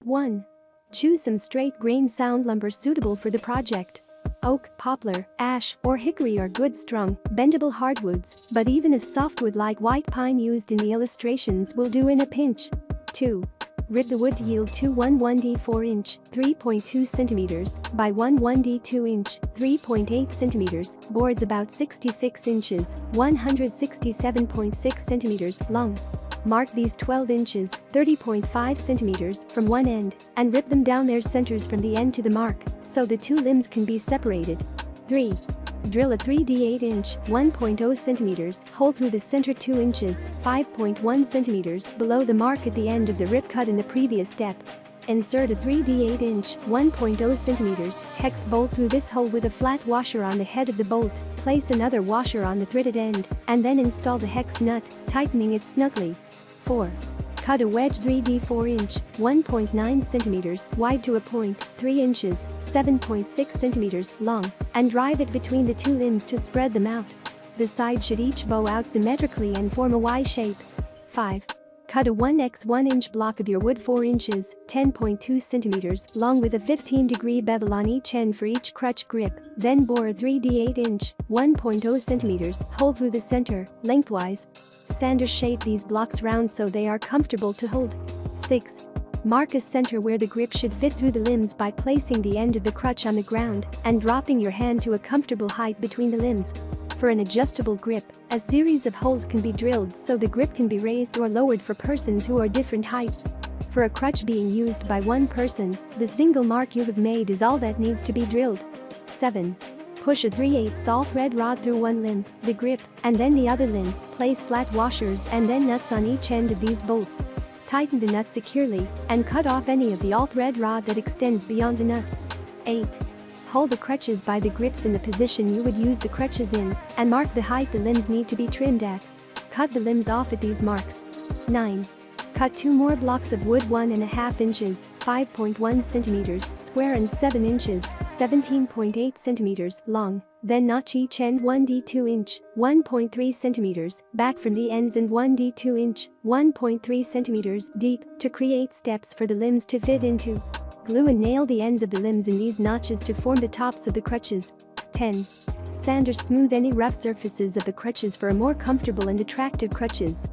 1. Choose some straight-grain sound lumber suitable for the project. Oak, poplar, ash, or hickory are good strong, bendable hardwoods, but even a softwood like white pine used in the illustrations will do in a pinch. 2. Rip the wood to yield two 1/1D 4-inch, 3.2 cm by 1/1D 2-inch, 3.8 cm boards about 66 inches, 167.6 cm long. Mark these 12 inches, 30.5 centimeters from one end and rip them down their centers from the end to the mark so the two limbs can be separated. 3. Drill a 3D 8-inch, 1.0 centimeters hole through the center 2 inches, 5.1 centimeters below the mark at the end of the rip cut in the previous step. Insert a 3D 8-inch, 1.0 centimeters hex bolt through this hole with a flat washer on the head of the bolt. Place another washer on the threaded end and then install the hex nut, tightening it snugly. 4. Cut a wedge 3D 4-inch, 1.9 centimeters wide to a point, 3 inches, 7.6 centimeters long, and drive it between the two limbs to spread them out. The sides should each bow out symmetrically and form a Y shape. 5. Cut a 1x1-inch block of your wood 4 inches, 10.2 centimeters long with a 15-degree bevel on each end for each crutch grip, then bore a 3D 8-inch, 1.0 centimeters hole through the center, lengthwise. Sander shape these blocks round so they are comfortable to hold. 6. Mark a center where the grip should fit through the limbs by placing the end of the crutch on the ground and dropping your hand to a comfortable height between the limbs. For an adjustable grip, a series of holes can be drilled so the grip can be raised or lowered for persons who are different heights. For a crutch being used by one person, the single mark you have made is all that needs to be drilled. 7. Push a 3/8 all thread rod through one limb, the grip, and then the other limb. Place flat washers and then nuts on each end of these bolts. Tighten the nuts securely and cut off any of the all thread rod that extends beyond the nuts. 8. Hold the crutches by the grips in the position you would use the crutches in and mark the height the limbs need to be trimmed at. Cut the limbs off at these marks. 9. Cut 2 more blocks of wood 1.5 inches, 5.1 centimeters square and 7 inches, 17.8 centimeters long. Then notch each end 1D 2-inch, 1.3 centimeters back from the ends and 1D 2-inch, 1.3 centimeters deep to create steps for the limbs to fit into. Glue and nail the ends of the limbs in these notches to form the tops of the crutches. 10. Sand or smooth any rough surfaces of the crutches for a more comfortable and attractive crutches.